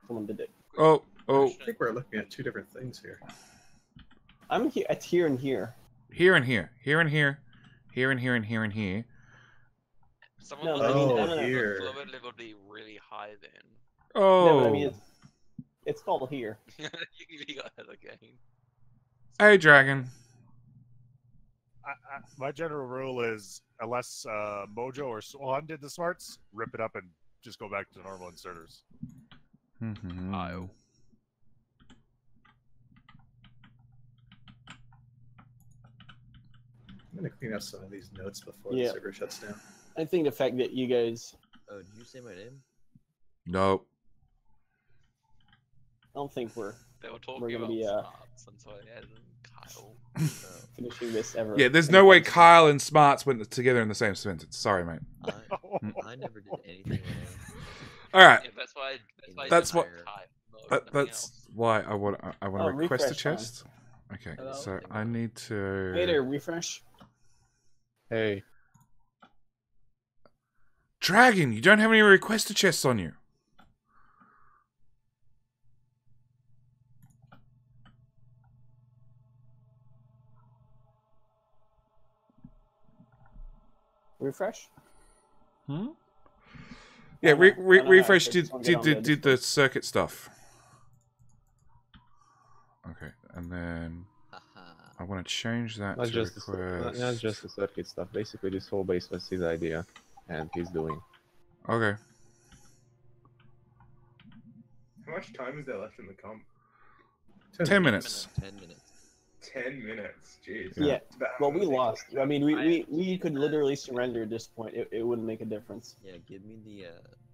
someone did it. Oh. I think we're looking at two different things here. I'm here. It's here and here. Here and here. Here and here. Here and here and here and here. Someone No, was but I mean, saying I that don't know. the here. fluid level would be really high then. Oh. No, but I mean, it's called here. You got it again. Hey, Dragon. My general rule is, unless Mojo or Swan did the smarts, rip it up and just go back to normal inserters. Oh. I'm gonna clean up some of these notes before Yeah. the server shuts down. I think the fact that you guys, Oh, did you say my name? Nope. I don't think we're They were talking We're gonna about be, smarts, and so I added Kyle. finishing this ever. Yeah, there's no way Kyle and Smarts went together in the same sentence. Sorry, mate. I never did anything with him. All right. Yeah, that's why. That's what. Kyle. That's why I want to Oh, request a refresh time. chest. Okay, Hello? so I need to. Hey there, refresh. Hey. Dragon, you don't have any requester chests on you. Refresh? Hmm? Yeah, no, refresh actually, just wanna get on the did the circuit stuff. Okay, and then I want to change that Not to just request. not just the circuit stuff. Basically, this whole base was his idea, and he's doing. Okay. How much time is there left in the comp? 10 minutes. 10 minutes. 10 minutes. Jeez. Yeah. It's about Well, how we many lost. people- I mean, we could literally surrender at this point. It wouldn't make a difference. Yeah, give me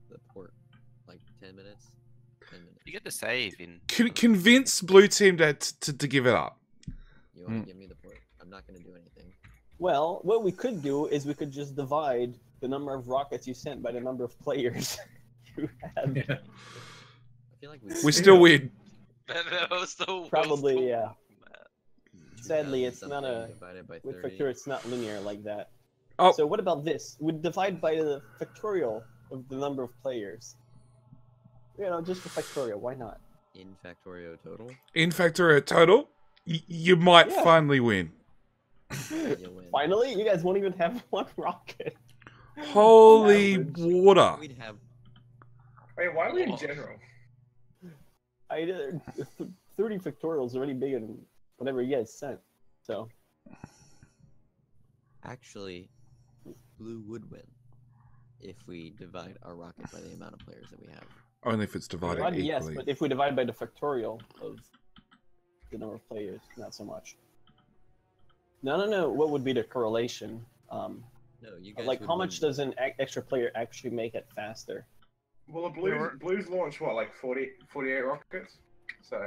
the port. Like 10 minutes. 10 minutes. You get to save in. Convince blue team to give it up. You want to give me the port? I'm not going to do anything. Well, what we could do is we could just divide the number of rockets you sent by the number of players you had. I feel like We still win. Probably, yeah. Two Sadly, it's thousand not a something divided by with 30. factorial. It's not linear like that. Oh. So what about this? We'd divide by the factorial of the number of players. You know, just the factorial. Why not? In factorio total. In factorial total, you might Yeah. finally win. You'll win. Finally, you guys won't even have one rocket. Holy Average. water. We'd have. Wait, why are we in general? 30 factorial is already bigger than whatever you guys sent. So Actually, blue would win if we divide our rocket by the amount of players that we have. Only if it's divided equally. yes, but if we divide by the factorial of the number of players, not so much. No. What would be the correlation? No, you guys Like, would how much win. does an extra player actually make it faster? Well, the Blues launched what, like 48 rockets? So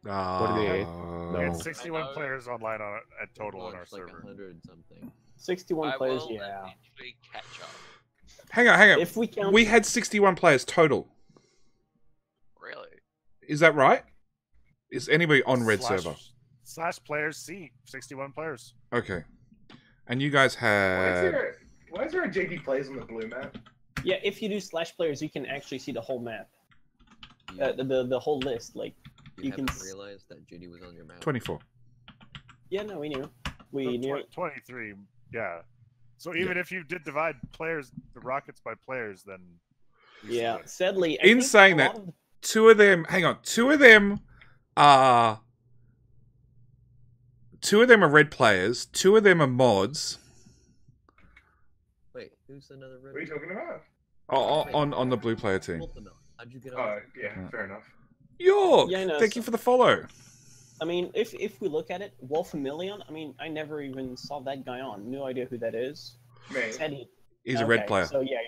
48. We had No. 61 players online on at total on our Launched like server. 100 something. 61 I players, will yeah. eventually catch up. Hang on. If we count, We had 61 players total. Really? Is that right? Is anybody on red server? Slash players C, 61 players. Okay. And you guys had... why is there a JD plays on the blue map? yeah, if you do slash players, you can actually see the whole map, the whole list. Like, You you can. haven't realized that Judy was on your map. 24. Yeah, no, we knew. So We knew. 23, yeah. So even if you did divide players, the rockets by players, then you Yeah, still- sadly. I In think saying a that, lot of- two of them are red players, two of them are mods. Wait, who's another red? What are you talking about? On the blue player team. How'd you get on? Oh, yeah, fair enough. York, Yeah, I know, thank so- you for the follow. I mean, if we look at it, Wolfamillion, I mean, I never even saw that guy on. No idea who that is. Me. Said he, He's a red okay, player. So yeah,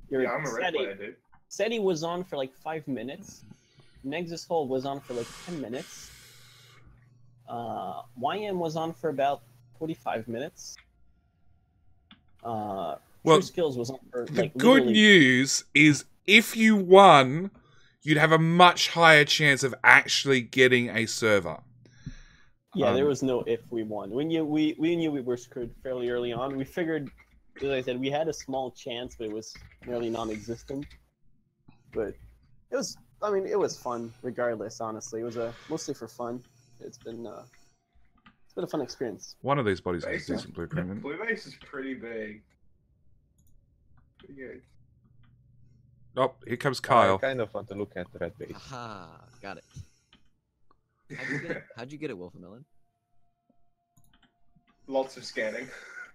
Yeah, I'm a red said he- player, dude. Said he was on for like 5 minutes. Nexus Hole was on for like 10 minutes. YM was on for about 45 minutes. True Skills was on for The like good literally- news is if you won, you'd have a much higher chance of actually getting a server. Yeah, there was no if we won. We knew we were screwed fairly early on. We figured, as I said, we had a small chance, but it was nearly non-existent. But it was, I mean, it was fun regardless. Honestly, it was mostly for fun. It's been a fun experience. One of these bodies has a Base is- decent blueprint. Blue base is pretty big. Pretty good. Oh, here comes I Kyle. kind of want to look at red base. Aha, got it. How'd you get it, Wolfmelon? Lots of scanning.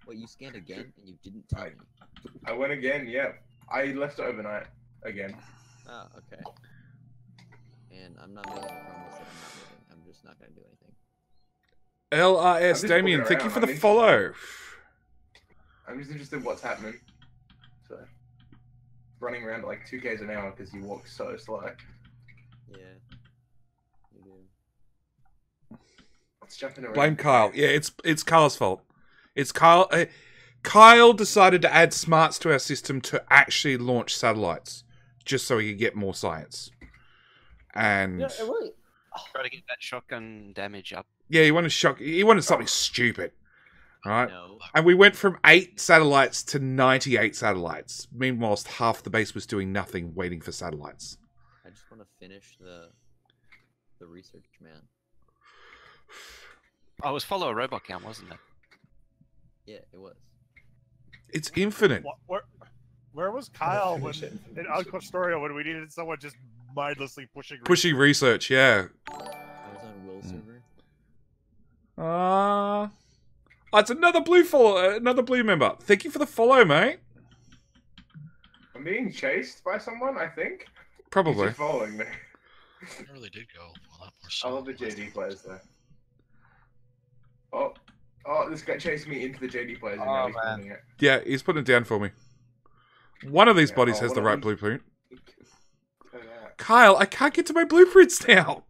What, you scanned again and you didn't tell me? I went again, yeah. I left it overnight again. Ah, okay. And I'm not making a promise that I'm not moving. I'm just not going to do anything. LRS I'm just Damien, looking thank you around. for the I'm follow. I'm just interested in what's happening. So, running around at like 2Ks an hour because you walk so slow. Yeah. You do. Let's jump in around. Blame Kyle. Yeah, it's Kyle's fault. It's Kyle. Kyle decided to add smarts to our system to actually launch satellites, just so he could get more science. And Yeah, it really. Try to get that shotgun damage up. yeah, he wanted He wanted something stupid, right? No. And we went from 8 satellites to 98 satellites. Meanwhile, half the base was doing nothing, waiting for satellites. I just want to finish the research, man. Oh, it was follow a robot count, wasn't it? Yeah, it was. It's infinite. Where was Kyle when in Uncostoria when we needed someone just mindlessly pushing Research, yeah. I was on Will server. It's another blue member. Thank you for the follow, mate. I'm being chased by someone, I think. Probably. He's just following me. It really did go a lot more I slow. love the JD players though. Oh, this guy chased me into the JD players and now he's putting it. Yeah, he's putting it down for me. One of these bodies has what the are right these- blueprint. Oh, yeah. Kyle, I can't get to my blueprints now.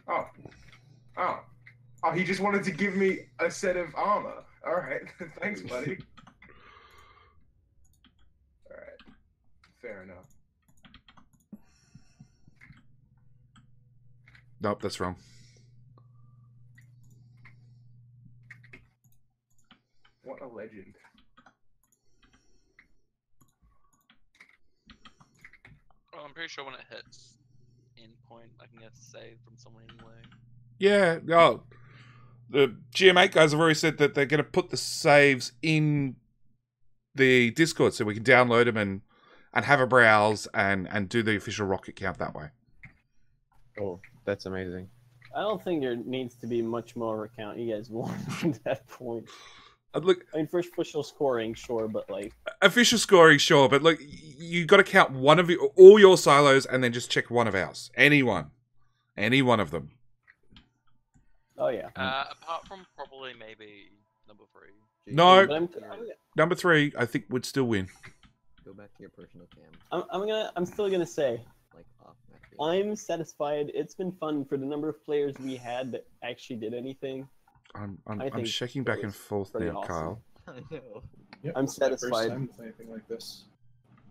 Oh, he just wanted to give me a set of armor. Alright, thanks, buddy. Alright, fair enough. Nope, that's wrong. What a legend. Well, I'm pretty sure when it hits endpoint, I can get a save from someone anyway. Yeah, oh, the GM8 guys have already said that they're going to put the saves in the Discord so we can download them and have a browse and do the official rocket count that way. Oh, that's amazing. I don't think there needs to be much more of a count. You guys won at that point. Look, I mean, first official scoring, sure, but like official scoring, sure, but look, you got to count all your silos and then just check one of ours. Any one of them. Oh yeah. Apart from probably maybe number 3. No, But number 3, I think would still win. Go back to your personal cam. I'm still gonna say, Like off map. I'm satisfied. It's been fun for the number of players we had that actually did anything. I'm think shaking back and forth pretty now, awesome. Kyle. I know. Yep, I'm it's my first satisfied. time with anything like this.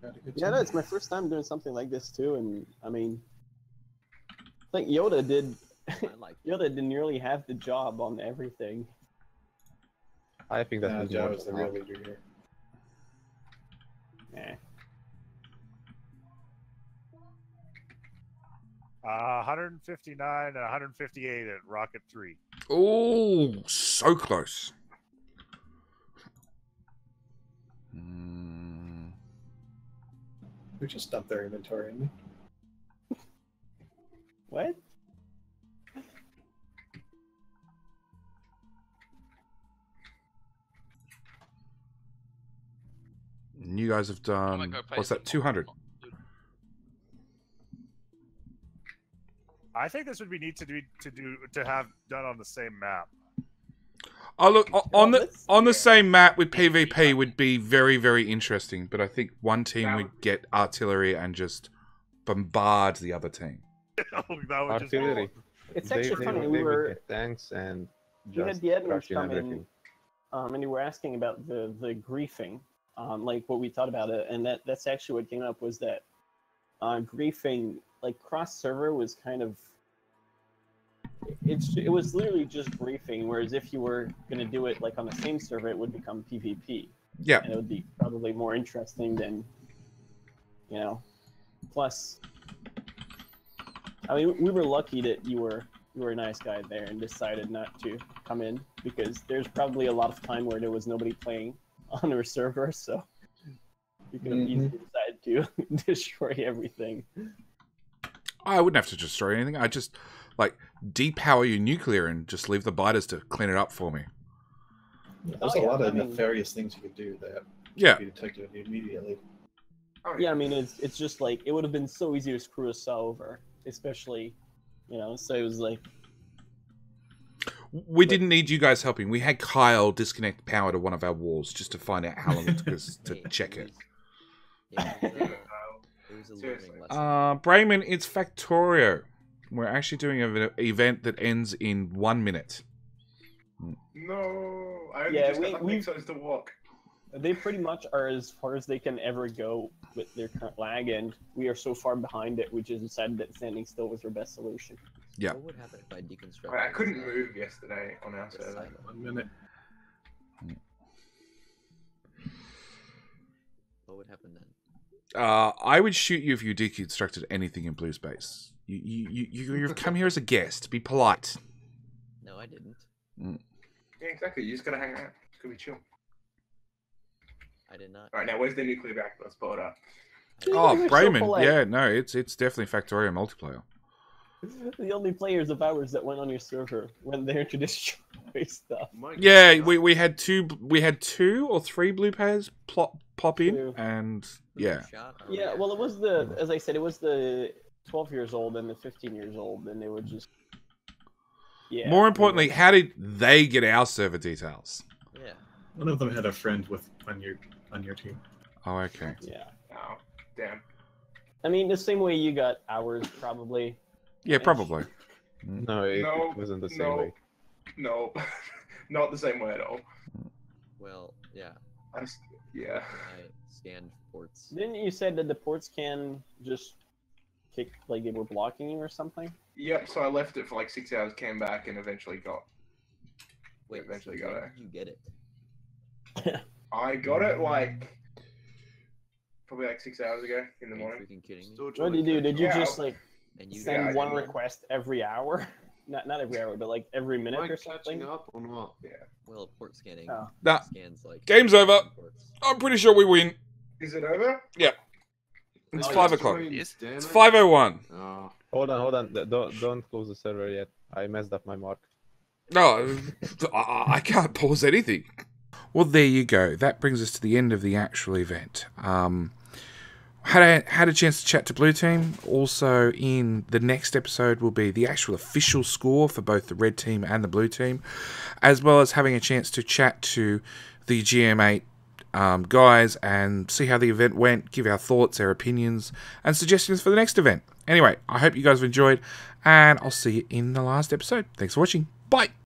Had a good Yeah, time. no, it's my first time doing something like this too, and I mean, I think Yoda did. Yoda did nearly half the job on everything. I think that was Joe more is the than real half. leader here. Yeah. 159 and 158 at Rocket 3. Oh, so close. We just dumped their inventory in me. What? And you guys have done, what's that, 200? I think this would be neat to have done on the same map. Oh, look, on the same map with PvP would be very, very interesting, but I think one team would get artillery and just bombard the other team. Artillery. It's They- actually they funny. would- We they would were get tanks and we had just the admins crush in come in, everything. and you were asking about the griefing, like what we thought about it, and that's actually what came up was that griefing, like cross server, was kind of it was literally just griefing, whereas if you were going to do it like on the same server, it would become PvP. Yeah, and it would be probably more interesting than, you know. Plus, I mean, we were lucky that you were a nice guy there and decided not to come in, because there's probably a lot of time where there was nobody playing on our server, so you could have easily decided to destroy everything. I wouldn't have to destroy anything. I just, like, depower your nuclear and just leave the biters to clean it up for me. There's a lot of nefarious things you could do that Yeah. be detected immediately. Yeah, I mean, it's just like, it would have been so easy to screw us over, especially, you know, so it was like... We didn't need you guys helping. We had Kyle disconnect power to one of our walls just to find out how long it took us to check it. Brayman, it's Factorio. We're actually doing an event that ends in 1 minute. No, I only Yeah, just got the we've- Pixels to walk. They pretty much are as far as they can ever go with their current lag, and we are so far behind it, we just decided that standing still was our best solution. Yeah. What would happen if I deconstruct? I couldn't move yesterday on our server. 1 minute. What would happen then? I would shoot you if you deconstructed anything in blue space. You've come here as a guest. Be polite. No, I didn't. Mm. Yeah, exactly. You just gotta hang out. It's gonna be chill. I did not. All right, now where's the nuclear reactor? Let's pull it up. Oh, You're so Brayman. polite. Yeah, no, it's definitely Factorio multiplayer. The only players of ours that went on your server went there to destroy stuff. Yeah, we had two or three blue pairs pop in, Two. and yeah. Yeah, well, it was the, as I said, it was the 12 years old and the 15 years old, and they were just. Yeah. More importantly, how did they get our server details? Yeah. One of them had a friend on your team. Oh, okay. Yeah. Oh, damn. I mean, the same way you got ours, probably. Yeah, probably. No, it wasn't the same way. No, not the same way at all. Well, yeah. Yeah. I scanned ports. Didn't you say that the ports can just kick, like they were blocking you or something? Yep. So I left it for like 6 hours, came back, and eventually got. Wait, eventually when got it. did you get it? I got it like probably like 6 hours ago in the morning. Freaking kidding me? What did you do? Did you Yeah. just like And you send Yeah, one I did. request every hour? Not every hour, but like every minute or something. Up or not? Yeah. Well, port scanning Oh. Nah, scans like game's over. ports. I'm pretty sure we win. Is it over? Yep. It's Oh, 5 it's o'clock. fine, Yes. damn It's it. 5:01. Oh. Hold on. Don't close the server yet. I messed up my mark. No, I can't pause anything. Well, there you go. That brings us to the end of the actual event. Had a chance to chat to Blue Team. Also, in the next episode will be the actual official score for both the Red Team and the Blue Team, as well as having a chance to chat to the GM8 guys and see how the event went, give our thoughts, our opinions, and suggestions for the next event. Anyway, I hope you guys have enjoyed, and I'll see you in the last episode. Thanks for watching. Bye!